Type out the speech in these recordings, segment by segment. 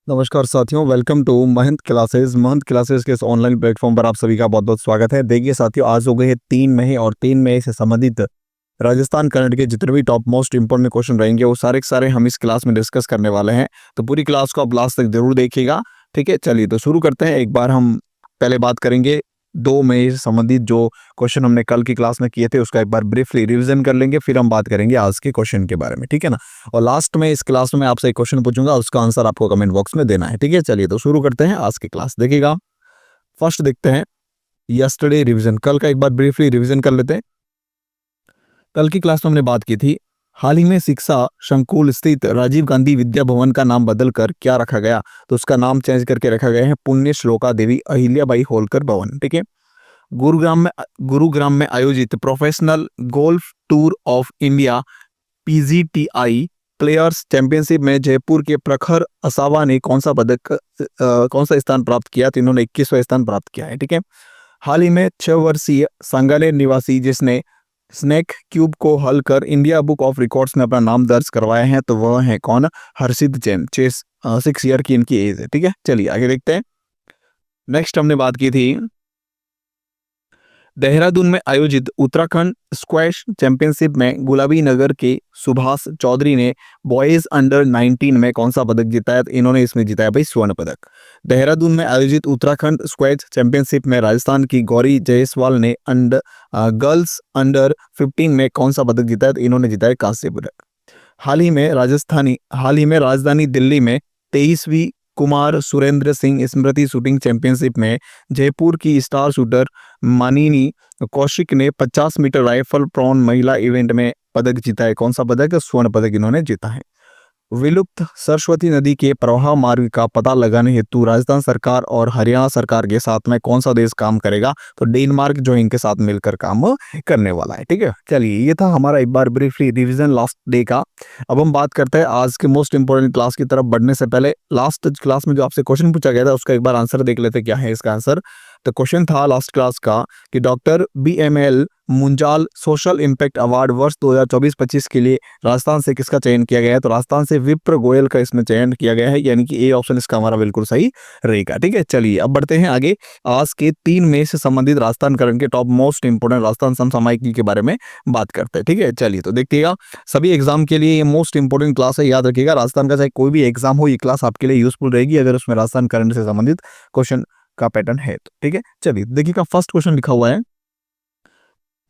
नमस्कार साथियों, welcome to Mahant classes के इस ऑनलाइन प्लेटफॉर्म पर आप सभी का बहुत बहुत स्वागत है। देखिए साथियों, आज हो गए हैं 3 मई और 3 मई से संबंधित राजस्थान करंट के जितने भी टॉप मोस्ट इंपोर्टेंट क्वेश्चन रहेंगे वो सारे के सारे हम इस क्लास में डिस्कस करने वाले हैं। तो पूरी क्लास को आप लास्ट तक जरूर देखिएगा। ठीक है, चलिए तो शुरू करते हैं। एक बार हम पहले बात करेंगे 2 मई से संबंधित जो क्वेश्चन हमने कल की क्लास में किए थे उसका एक बार ब्रीफली रिवीजन कर लेंगे, फिर हम बात करेंगे आज के क्वेश्चन के बारे में। ठीक है ना। और लास्ट में इस क्लास में आपसे एक क्वेश्चन पूछूंगा, उसका आंसर आपको कमेंट बॉक्स में देना है। ठीक है, चलिए तो शुरू करते हैं आज की क्लास। देखिएगा, फर्स्ट देखते हैं यस्टरडे रिवीजन। कल का एक बार ब्रीफली रिवीजन कर लेते हैं। कल की क्लास में हमने बात की थी, हाल ही में शिक्षा संकुल स्थित राजीव गांधी विद्या भवन का नाम बदलकर क्या रखा गया। तो उसका नाम चेंज करके रखा गया है पुण्य श्लोका देवी अहिल्याबाई होलकर भवन। ठीक है। गुरुग्राम में आयोजित professional golf tour of India PGTI players championship में जयपुर के प्रखर असावा ने कौन सा स्थान प्राप्त किया। तो इन्होंने 21वां स्थान प्राप्त किया है। ठीक है। हाल ही में 6 वर्षीय सांगानेर निवासी जिसने स्नेक क्यूब को हल कर इंडिया बुक ऑफ रिकॉर्ड्स में अपना नाम दर्ज करवाया है, तो वह है कौन? हर्षित जैन। 6 ईयर की इनकी एज है। ठीक है, चलिए आगे देखते हैं। नेक्स्ट हमने बात की थी देहरादून में आयोजित उत्तराखंड स्क्वैश चैंपियनशिप में गुलाबी नगर के सुभाष चौधरी ने बॉयज अंडर 19 में कौन सा पदक जीता है। तो इन्होंने इसमें जीता है भाई स्वर्ण पदक। देहरादून में आयोजित उत्तराखंड स्क्वैश चैंपियनशिप में राजस्थान की गौरी जायसवाल ने गर्ल्स अंडर 15 में कौन सा पदक जीता है। तो इन्होंने जीता है कांस्य पदक। हाल ही में राजधानी दिल्ली में 23वीं कुमार सुरेंद्र सिंह स्मृति शूटिंग चैंपियनशिप में जयपुर की स्टार शूटर मानिनी कौशिक ने 50 मीटर राइफल प्रॉन महिला इवेंट में पदक जीता है। कौन सा पदक? स्वर्ण पदक इन्होंने जीता है। विलुप्त सरस्वती नदी के प्रवाह मार्ग का पता लगाने हेतु राजस्थान सरकार और हरियाणा सरकार के साथ में कौन सा देश काम करेगा। तो डेनमार्क जो इनके साथ मिलकर काम करने वाला है। ठीक है, चलिए ये था हमारा एक बार ब्रीफली रिवीजन लास्ट डे का। अब हम बात करते हैं आज के मोस्ट इंपोर्टेंट क्लास की तरफ बढ़ने से पहले लास्ट क्लास में जो आपसे क्वेश्चन पूछा गया था उसका एक बार आंसर देख लेते क्या है इसका आंसर। तो क्वेश्चन था लास्ट क्लास का कि doctor BML Munjal social impact award वर्ष 2024-25 के लिए राजस्थान से किसका चयन किया गया है। तो राजस्थान से विप्र गोयल का इसमें चयन किया गया है, यानी कि ए ऑप्शन इसका हमारा बिल्कुल सही रहेगा। ठीक है, चलिए अब बढ़ते हैं आगे। आज के 3 मई से संबंधित राजस्थान करंट के टॉप मोस्ट इंपोर्टेंट राजस्थान समसामयिकी के बारे में बात करते हैं। ठीक है, चलिए तो देखिएगा, सभी एग्जाम के लिए ये मोस्ट इंपोर्टेंट क्लास है। याद रखिएगा, राजस्थान का चाहे कोई भी एग्जाम हो, ये क्लास आपके लिए यूजफुल रहेगी अगर उसमें राजस्थान करंट से संबंधित क्वेश्चन का पैटर्न है तो। ठीक है, चलिए देखिएगा, फर्स्ट क्वेश्चन लिखा हुआ है,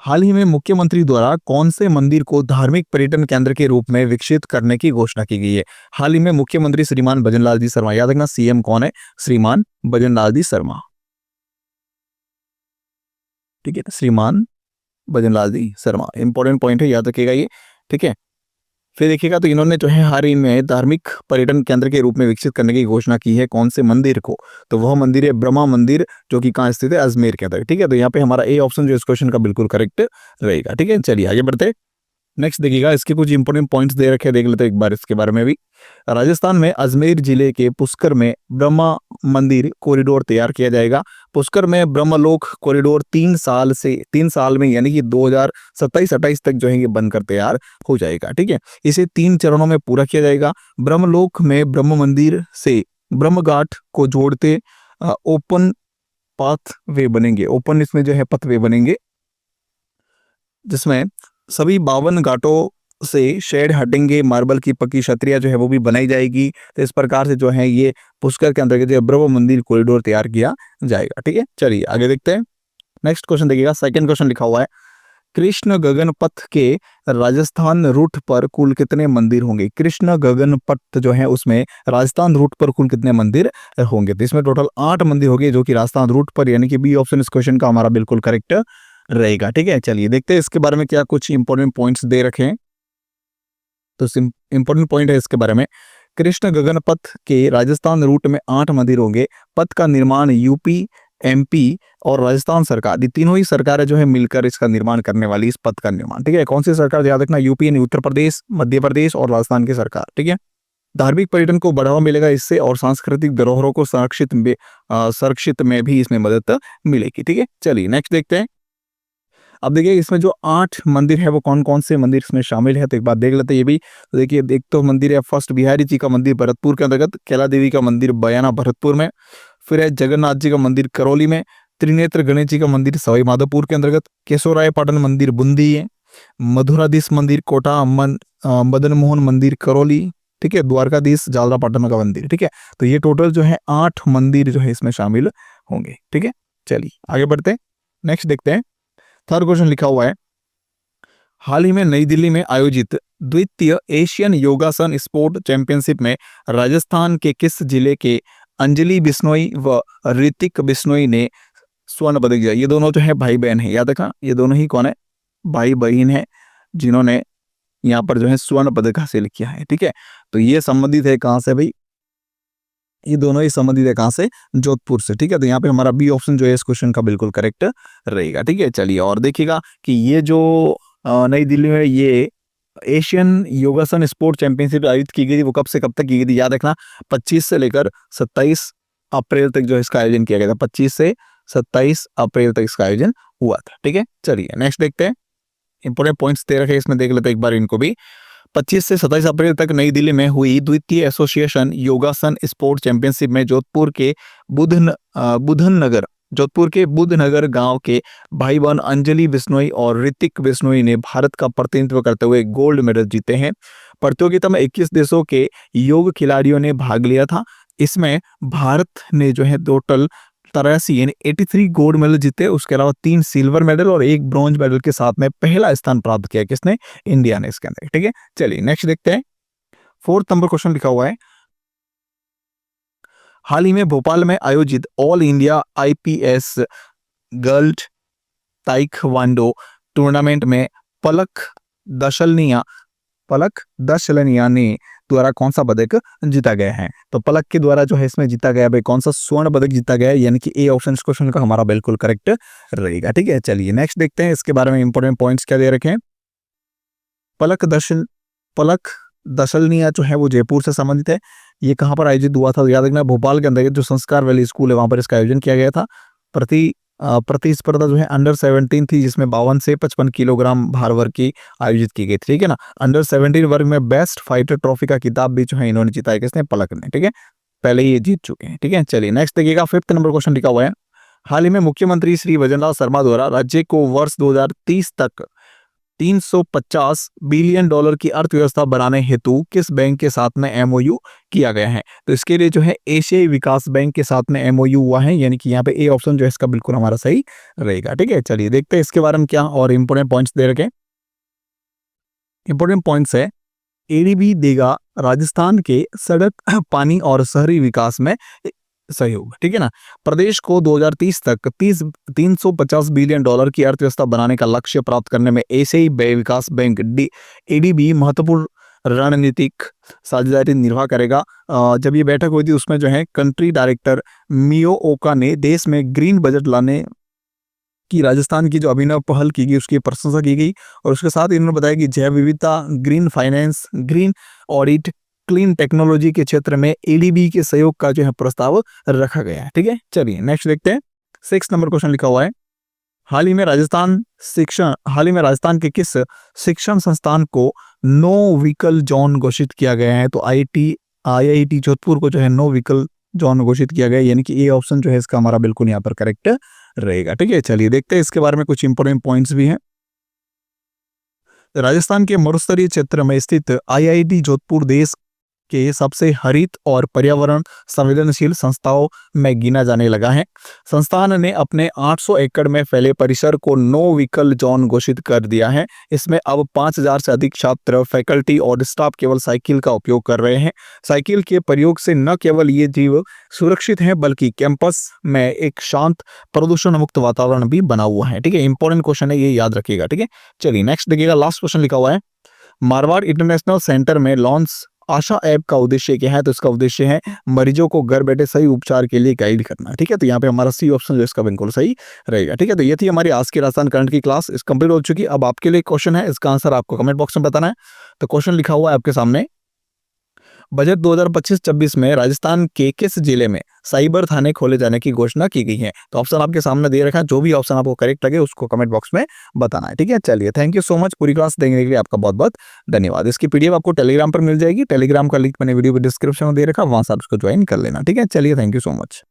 हाल ही में मुख्यमंत्री द्वारा कौन से मंदिर को धार्मिक पर्यटन केंद्र के रूप में विकसित करने की घोषणा की गई है। हाल ही में मुख्यमंत्री श्रीमान भजनलाल जी शर्मा। याद रखना, सीएम कौन है? श्रीमान भजनलाल जी शर्मा। ठीक है, श्रीमान भजनलाल जी शर्मा इंपॉर्टेंट पॉइंट है, याद रखिएगा ये। ठीक है, फिर देखिएगा तो इन्होंने जो है हाल ही में धार्मिक पर्यटन केंद्र के रूप में विकसित करने की घोषणा की है। कौन से मंदिर को? तो वह मंदिर है ब्रह्मा मंदिर, जो कि कहाँ स्थित है? अजमेर के अंदर। ठीक है, तो यहाँ पे हमारा ए ऑप्शन जो इस क्वेश्चन का बिल्कुल करेक्ट रहेगा। ठीक है, चलिए आगे बढ़ते। नेक्स्ट देखिएगा, इसके कुछ इंपोर्टेंट पॉइंट्स दे रखे हैं, देख लेते हैं एक बार इसके बारे में भी। राजस्थान में अजमेर जिले के पुष्कर में ब्रह्मा मंदिर कॉरिडोर तैयार किया जाएगा। पुष्कर में ब्रह्मलोक कॉरिडोर 3 साल में यानी कि 2027-28 तक जो है ये बनकर तैयार हो जाएगा। ठीक है, इसे 3 चरणों में पूरा किया जाएगा। ब्रह्मलोक में ब्रह्म मंदिर से ब्रह्म घाट को जोड़ते ओपन पाथ वे बनेंगे। ओपन इसमें जो है पथवे बनेंगे, जिसमें सभी 52 घाटों से शेड हटेंगे। मार्बल की पक्की छतरियां जो है वो भी बनाई जाएगी। तो इस प्रकार से जो है ये पुष्कर के अंतर्गत जो ब्रह्म मंदिर कॉरिडोर तैयार किया जाएगा। ठीक है, चलिए आगे देखते हैं। नेक्स्ट क्वेश्चन देखिएगा, सेकंड क्वेश्चन लिखा हुआ है, कृष्ण गगन पथ के राजस्थान रूट पर कुल कितने मंदिर होंगे। कृष्ण गगन पथ जो है उसमें राजस्थान रूट पर कुल कितने मंदिर होंगे। तो इसमें टोटल 8 मंदिर होंगे, जो कि राजस्थान रूट पर, यानी कि बी ऑप्शन इस क्वेश्चन का हमारा बिल्कुल करेक्ट रहेगा। ठीक है, चलिए देखते हैं इसके बारे में क्या कुछ इंपॉर्टेंट पॉइंट्स दे रखे हैं। तो इंपॉर्टेंट पॉइंट है इसके बारे में, कृष्ण गगन पथ के राजस्थान रूट में 8 मंदिर होंगे। पथ का निर्माण यूपी, MP और राजस्थान सरकार, ये तीनों ही सरकारें जो है मिलकर इसका निर्माण करने वाली, इस पथ का निर्माण। ठीक है, कौन सी सरकार? याद रखना, यूपी यानी उत्तर प्रदेश, मध्य प्रदेश और राजस्थान की सरकार। ठीक है, धार्मिक पर्यटन को बढ़ावा मिलेगा इससे, और सांस्कृतिक धरोहरों को संरक्षित में भी इसमें मदद मिलेगी। ठीक है, चलिए नेक्स्ट देखते हैं। अब देखिए इसमें जो 8 मंदिर है वो कौन कौन से मंदिर इसमें शामिल है, तो एक बार देख लेते हैं ये भी। तो देखिए एक तो मंदिर है फर्स्ट बिहारी जी का मंदिर भरतपुर के अंतर्गत, कैला देवी का मंदिर बयाना भरतपुर में, फिर है जगन्नाथ जी का मंदिर करौली में, त्रिनेत्र गणेश जी का मंदिर सवाई माधोपुर के अंतर्गत, केशवराय पाटन मंदिर बूंदी है, मधुराधीश मंदिर कोटा, मदन मोहन मंदिर करौली, ठीक है, द्वारकाधीश जालरा पाटन का मंदिर, ठीक है। तो ये टोटल जो है 8 मंदिर जो है इसमें शामिल होंगे, ठीक है। चलिए आगे बढ़ते हैं, नेक्स्ट देखते हैं। थर्ड क्वेश्चन लिखा हुआ है, हाल ही में नई दिल्ली में आयोजित द्वितीय एशियन योगासन स्पोर्ट चैंपियनशिप में राजस्थान के किस जिले के अंजलि बिश्नोई व ऋतिक बिश्नोई ने स्वर्ण पदक जीता? ये दोनों जो है भाई बहन है, याद रखना ये दोनों ही कौन है, भाई बहन है, जिन्होंने यहाँ पर जो है स्वर्ण पदक हासिल किया है, ठीक है। तो ये संबंधित है कहाँ से भाई, ये दोनों ही संबंधित है कहाँ से, जोधपुर से, ठीक है। तो यहाँ पे हमारा बी ऑप्शन जो है इस क्वेश्चन का बिल्कुल करेक्ट रहेगा, ठीक है। चलिए और देखिएगा कि ये जो नई दिल्ली में ये एशियन योगासन स्पोर्ट चैंपियनशिप आयोजित की गई थी, वो कब से कब तक की गई थी, याद रखना 25 से लेकर 27 अप्रैल तक जो इसका आयोजन किया गया था। 25 से 27 अप्रैल तक इसका आयोजन हुआ था, ठीक है। चलिए नेक्स्ट देखते हैं, इंपोर्टेंट पॉइंट्स दे रखे हैं इसमें, देख लेते हैं एक बार इनको भी। 25 से 27 अप्रैल तक नई दिल्ली में हुई द्वितीय एसोसिएशन योगासन स्पोर्ट चैंपियनशिप में जोधपुर के बुधनगर गांव के भाई बहन अंजलि बिश्नोई और ऋतिक बिश्नोई ने भारत का प्रतिनिधित्व करते हुए गोल्ड मेडल जीते हैं। प्रतियोगिता में 21 देशों के योग खिलाड़ियों ने भाग लिया था। इसमें भारत ने जो है टोटल 83 यानी 83 गोल्ड मेडल जीते, उसके अलावा 3 सिल्वर मेडल और 1 ब्रॉन्ज मेडल के साथ में पहला स्थान प्राप्त किया, किसने, इंडिया ने इसके अंदर, ठीक है। चलिए नेक्स्ट देखते हैं, 4th नंबर क्वेश्चन लिखा हुआ है, हाल ही में भोपाल में आयोजित all India IPS girl taekwondo tournament में पलक दशलनिया ने द्वारा कौन सा पदक जीता गया है? तो पलक के द्वारा जो है इसमें जीता गया भाई कौन सा स्वर्ण पदक जीता गया है, यानी कि ए ऑप्शन इस क्वेश्चन का हमारा बिल्कुल करेक्ट रहेगा, ठीक है। चलिए नेक्स्ट देखते हैं इसके बारे में इंपोर्टेंट पॉइंट्स क्या दे रखे हैं। पलक दशलनिया जो है वो जयपुर से संबंधित है। ये कहाँ पर आयोजित हुआ था, याद रखना भोपाल के अंदर जो संस्कार वैली स्कूल है वहां पर इसका आयोजन किया गया था। प्रतिस्पर्धा जो है अंडर 17 थी, जिसमें 52 से 55 किलोग्राम भार वर्ग की आयोजित की गई थी, ठीक है ना। अंडर 17 वर्ग में बेस्ट फाइटर ट्रॉफी का खिताब भी जो है इन्होंने जीता है, किसने, पलक ने, ठीक है। पहले ही ये जीत चुके हैं, ठीक है। चलिए नेक्स्ट देखिएगा, 5th नंबर क्वेश्चन लिखा हुआ है, हाल ही में मुख्यमंत्री श्री भजनलाल शर्मा द्वारा राज्य को वर्ष 2030 तक 350 बिलियन डॉलर की अर्थव्यवस्था बनाने हेतु किस बैंक के साथ में एमओयू किया गया है? तो इसके लिए जो है एशियाई विकास बैंक के साथ में एमओयू हुआ है, यानी कि यहाँ पे ए ऑप्शन जो है इसका बिल्कुल हमारा सही रहेगा, ठीक है। चलिए देखते हैं इसके बारे में क्या और इंपोर्टेंट पॉइंट्स दे रखे। इंपोर्टेंट पॉइंट्स है, एडीबी देगा राजस्थान के सड़क, पानी और शहरी विकास में सहयोग, ठीक है ना। प्रदेश को 2030 तक 350 बिलियन डॉलर की अर्थव्यवस्था बनाने का लक्ष्य प्राप्त करने में एशियाई विकास बैंक एडीबी महत्वपूर्ण रणनीतिक साझेदारी निर्वाह करेगा। जब ये बैठक हुई थी उसमें जो है कंट्री डायरेक्टर मियो ओका ने देश में ग्रीन बजट लाने की राजस्थान की जो अभिनव पहल की गई उसकी प्रशंसा की गई, और उसके साथ इन्होंने बताया कि जैव विविधता, green finance, green audit, clean technology के क्षेत्र में एडीबी के सहयोग का जो है प्रस्ताव रखा गया है, ठीक है। चलिए नेक्स्ट देखते हैं, 6th नंबर क्वेश्चन लिखा हुआ है, हाल ही में राजस्थान के किस शिक्षण संस्थान को नो व्हीकल जोन घोषित किया गया है? तो आईआईटी जोधपुर को जो है नो व्हीकल जोन घोषित किया गया है, यानी कि ए ऑप्शन जो है इसका हमारा बिल्कुल यहाँ पर करेक्ट रहेगा, ठीक है। चलिए देखते हैं इसके बारे में कुछ इंपोर्टेंट पॉइंट्स भी हैं। राजस्थान के मरुस्थलीय क्षेत्र में स्थित आईआईटी जोधपुर देश के सबसे हरित और पर्यावरण संवेदनशील संस्थाओं में गिना जाने लगा है। संस्थान ने अपने 800 एकड़ में फैले परिसर को नो व्हीकल जोन घोषित कर दिया है। इसमें अब 5000 से अधिक छात्र, फैकल्टी और स्टाफ केवल साइकिल का उपयोग कर रहे हैं। साइकिल के प्रयोग से न केवल ये जीव सुरक्षित है बल्कि कैंपस में एक शांत, प्रदूषण मुक्त वातावरण भी बना हुआ है, ठीक है। इंपॉर्टेंट क्वेश्चन है, ये याद रखिएगा, ठीक है। चलिए नेक्स्ट देखिएगा, लास्ट क्वेश्चन लिखा हुआ है, मारवाड़ इंटरनेशनल सेंटर में लॉन्च आशा ऐप का उद्देश्य क्या है? तो इसका उद्देश्य है मरीजों को घर बैठे सही उपचार के लिए गाइड करना, ठीक है। तो यहाँ पे हमारा सी ऑप्शन जो इसका बिल्कुल सही रहेगा, ठीक है। तो ये थी हमारी आज की राजस्थान करंट की क्लास, इस कंप्लीट हो चुकी। अब आपके लिए क्वेश्चन है, इसका आंसर आपको कमेंट बॉक्स में बताना है। तो क्वेश्चन लिखा हुआ है आपके सामने, बजट 2025-26 में राजस्थान के किस जिले में साइबर थाने खोले जाने की घोषणा की गई है। तो ऑप्शन आपके सामने दे रखा है, जो भी ऑप्शन आपको करेक्ट लगे उसको कमेंट बॉक्स में बताना है, ठीक है। चलिए, थैंक यू सो मच पूरी क्लास देखने के लिए, आपका बहुत बहुत धन्यवाद। इसकी पीडीएफ आपको टेलीग्राम पर मिल जाएगी, टेलीग्राम का लिंक मैंने वीडियो के डिस्क्रिप्शन में दे रखा, वहां से आप उसको ज्वाइन कर लेना, ठीक है। चलिए, थैंक यू सो मच।